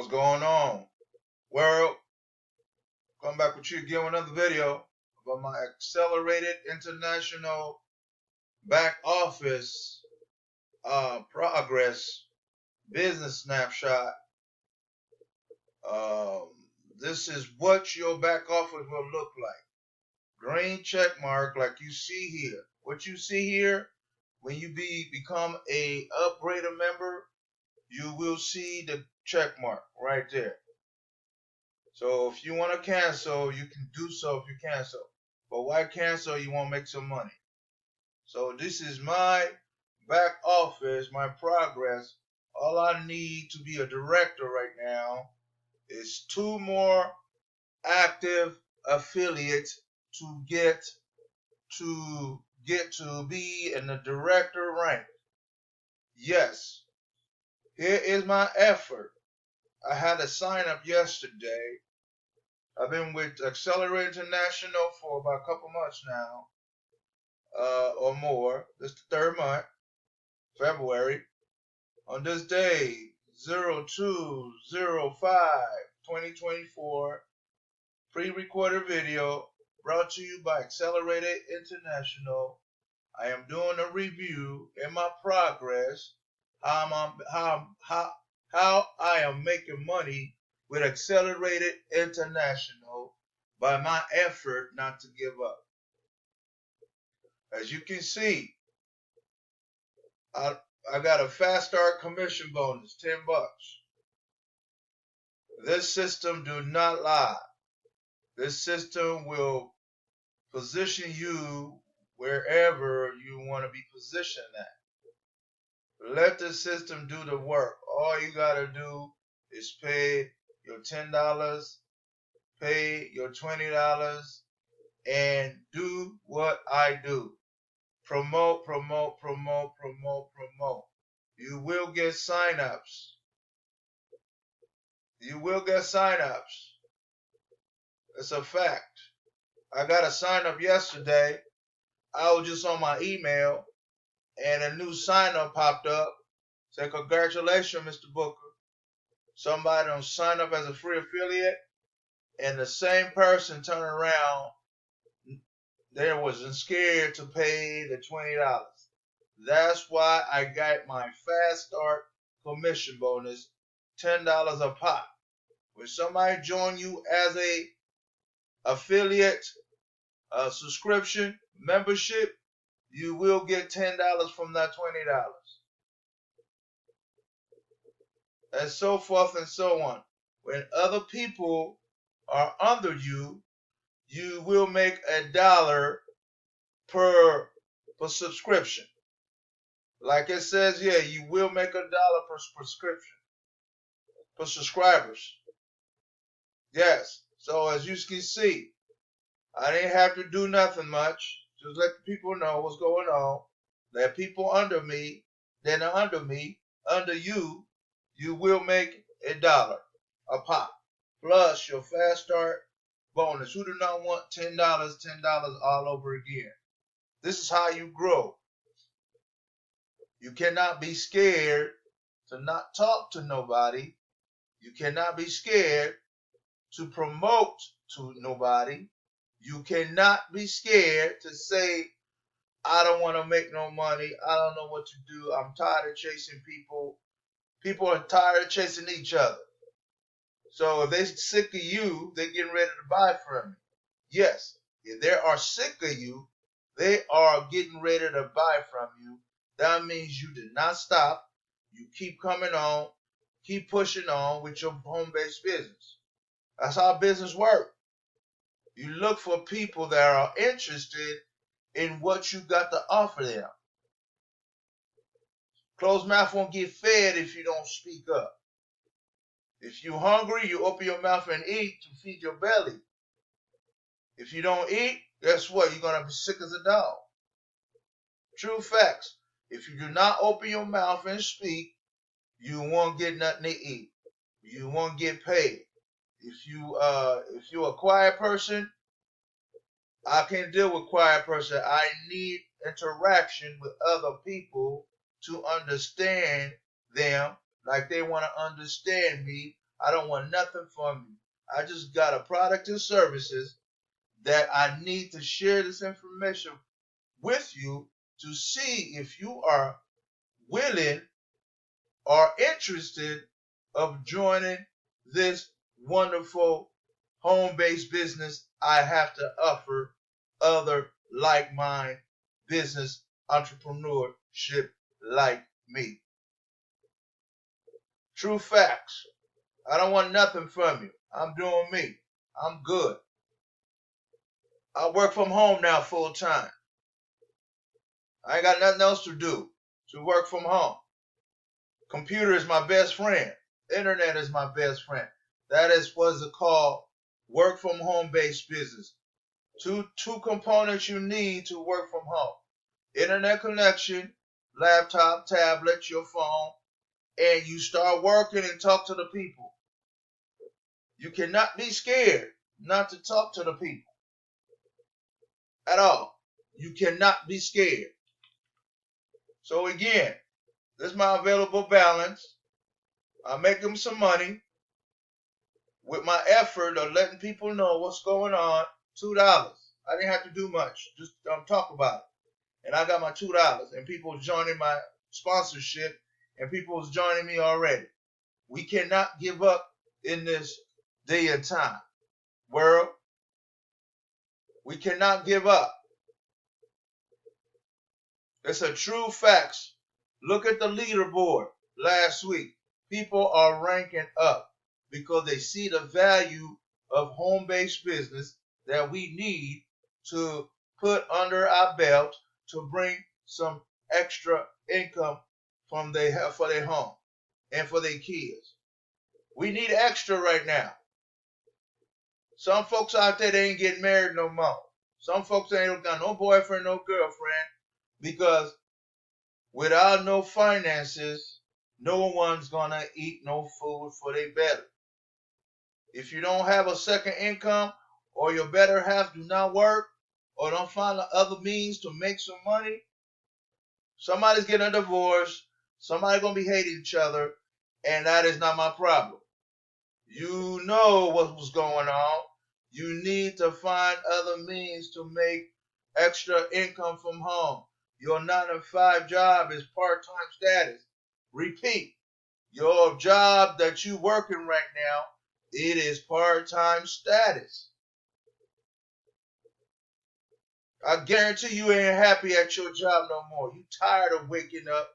What's going on, world? Come back with you again with another video about my accelerated international back office progress business snapshot. This is what your back office will look like. Green check mark like you see here. What you see here, when you become a upgrader member, you will see the check mark right there. So if you want to cancel, you can do so if you cancel. But why cancel? You want to make some money. So this is my back office, my progress. All I need to be a director right now is 2 more active affiliates to get to be in the director rank. Yes, here is my effort. I had a sign up yesterday. I've been with Xcelerate International for about a couple months now, or more. This is the 3rd month, February. On this day, 02/05/2024, pre-recorded video brought to you by Xcelerated International. I am doing a review in my progress, how I am making money with Xcelerated International by my effort not to give up. As you can see, I got a fast start commission bonus, $10. This system do not lie. This system will position you wherever you want to be positioned at. Let the system do the work. All you got to do is pay your $10, pay your $20, and do what I do. Promote, promote, promote, promote, promote. You will get sign-ups. You will get sign-ups. It's a fact. I got a sign-up yesterday. I was just on my email, and a new sign-up popped up. Said, congratulations, Mr. Booker. Somebody done signed up as a free affiliate, and the same person turned around. They wasn't scared to pay the $20. That's why I got my fast start commission bonus, $10 a pop. When somebody join you as a affiliate, subscription, membership, you will get $10 from that $20. And so forth and so on. When other people are under you, you will make $1 per subscription. Like it says here, you will make $1 per prescription, per subscribers. Yes. So as you can see, I didn't have to do nothing much. Just let the people know what's going on. Let people under me, then under me, under you, you will make $1 a pop. Plus your fast start bonus. Who do not want $10, $10 all over again? This is how you grow. You cannot be scared to not talk to nobody. You cannot be scared to promote to nobody. You cannot be scared to say, I don't want to make no money. I don't know what to do. I'm tired of chasing people. People are tired of chasing each other. So if they're sick of you, they're getting ready to buy from you. Yes, if they are sick of you, they are getting ready to buy from you. That means you did not stop. You keep coming on, keep pushing on with your home-based business. That's how business works. You look for people that are interested in what you got to offer them. Closed mouth won't get fed if you don't speak up. If you're hungry, you open your mouth and eat to feed your belly. If you don't eat, guess what? You're going to be sick as a dog. True facts. If you do not open your mouth and speak, you won't get nothing to eat. You won't get paid. If you're a quiet person, I can't deal with quiet person. I need interaction with other people to understand them like they want to understand me. I don't want nothing from you. I just got a product and services that I need to share this information with you to see if you are willing or interested of joining this wonderful home-based business I have to offer other like-minded business entrepreneurship like me. True facts. I don't want nothing from you. I'm doing me. I'm good. I work from home now full time. I ain't got nothing else to do to work from home. Computer is my best friend. Internet is my best friend. That is what's called work from home based business. Two components you need to work from home. Internet connection, laptop, tablet, your phone, and you start working and talk to the people. You cannot be scared not to talk to the people at all. You cannot be scared. So again, this is my available balance. I make them some money with my effort of letting people know what's going on. $2. I didn't have to do much. Just talk about it. And I got my $2. And people joining my sponsorship. And people is joining me already. We cannot give up in this day and time. World, we cannot give up. It's a true facts. Look at the leaderboard last week. People are ranking up because they see the value of home-based business that we need to put under our belt to bring some extra income from for their home and for their kids. We need extra right now. Some folks out there, they ain't getting married no more. Some folks ain't got no boyfriend, no girlfriend, because without no finances, no one's gonna eat no food for their belly. If you don't have a second income, or your better half do not work, or don't find other means to make some money, somebody's getting a divorce, somebody's gonna be hating each other, and that is not my problem. You know what was going on. You need to find other means to make extra income from home. Your 9 to 5 job is part-time status. Repeat, your job that you working right now, it is part-time status. I guarantee you ain't happy at your job no more. You tired of waking up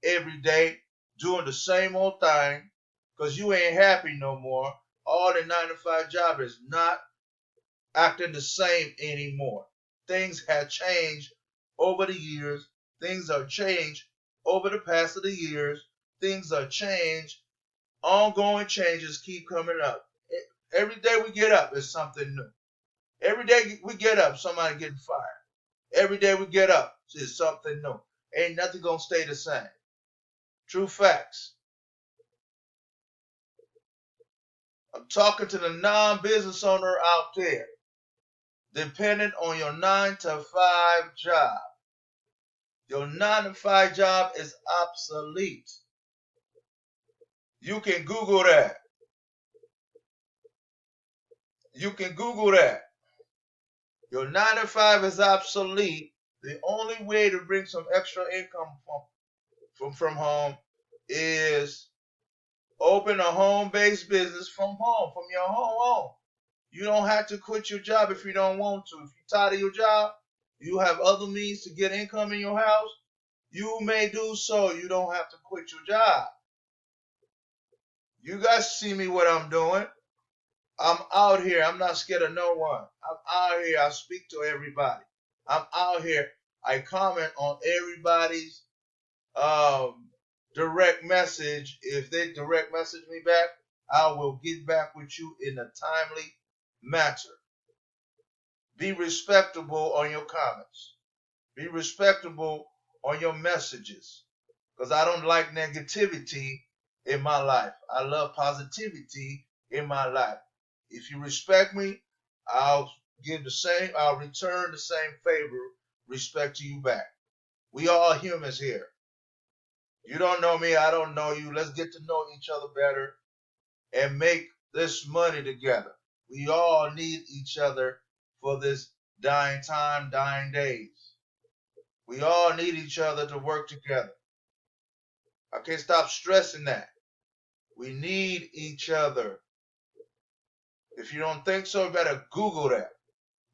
every day doing the same old thing because you ain't happy no more. All the 9 to 5 job is not acting the same anymore. Things have changed over the years. Things are changed over the past of the years. Things are changed. Ongoing changes keep coming up. Every day we get up is something new. Every day we get up, somebody getting fired. Every day we get up is something new. Ain't nothing gonna stay the same. True facts. I'm talking to the non-business owner out there, dependent on your 9 to 5 job. Your 9 to 5 job is obsolete. You can Google that. You can Google that. Your 9 to 5 is obsolete. The only way to bring some extra income from home is open a home-based business from home, from your home. You don't have to quit your job if you don't want to. If you're tired of your job, you have other means to get income in your house, you may do so. You don't have to quit your job. You guys see me what I'm doing. I'm out here. I'm not scared of no one. I'm out here. I speak to everybody. I'm out here. I comment on everybody's direct message. If they direct message me back, I will get back with you in a timely manner. Be respectable on your comments. Be respectable on your messages. Because I don't like negativity in my life. I love positivity in my life. If you respect me, I'll return the same favor, respect to you back. We all humans here. You don't know me, I don't know you. Let's get to know each other better. and make this money together. We all need each other for this dying time, dying days. We all need each other to work together. I can't stop stressing that. We need each other. If you don't think so, you better Google that.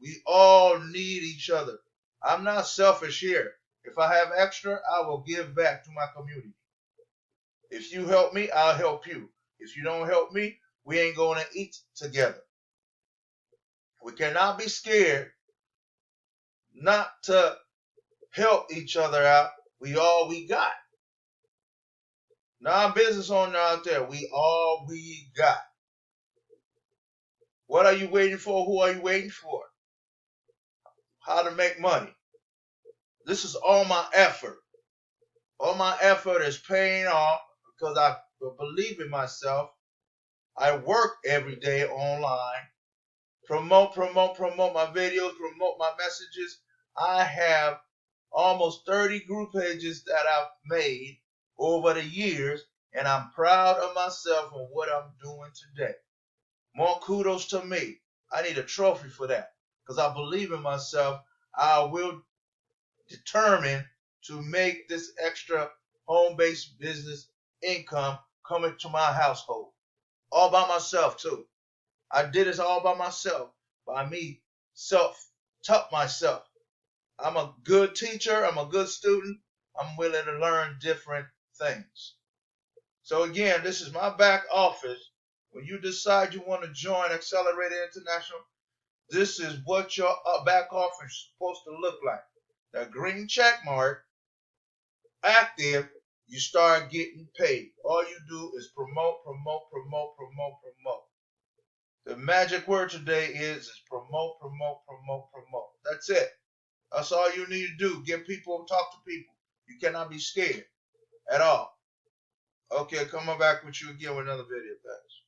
We all need each other. I'm not selfish here. If I have extra, I will give back to my community. If you help me, I'll help you. If you don't help me, we ain't going to eat together. We cannot be scared not to help each other out. We all we got. Non-business owner out there, we all we got. What are you waiting for? Who are you waiting for? How to make money. This is all my effort. All my effort is paying off because I believe in myself. I work every day online. Promote my videos, promote my messages. I have almost 30 group pages that I've made over the years, and I'm proud of myself and what I'm doing today. More kudos to me. I need a trophy for that because I believe in myself. I will determine to make this extra home-based business income coming to my household. All by myself too. I did this all by myself, by me self-taught myself. I'm a good teacher. I'm a good student. I'm willing to learn different things. So again, this is my back office. When you decide you want to join Xcelerate International, this is what your back office is supposed to look like. The green check mark, active, you start getting paid. All you do is promote. The magic word today is promote. That's it. That's all you need to do. Get people, talk to people. You cannot be scared at all. Okay, coming back with you again with another video, guys.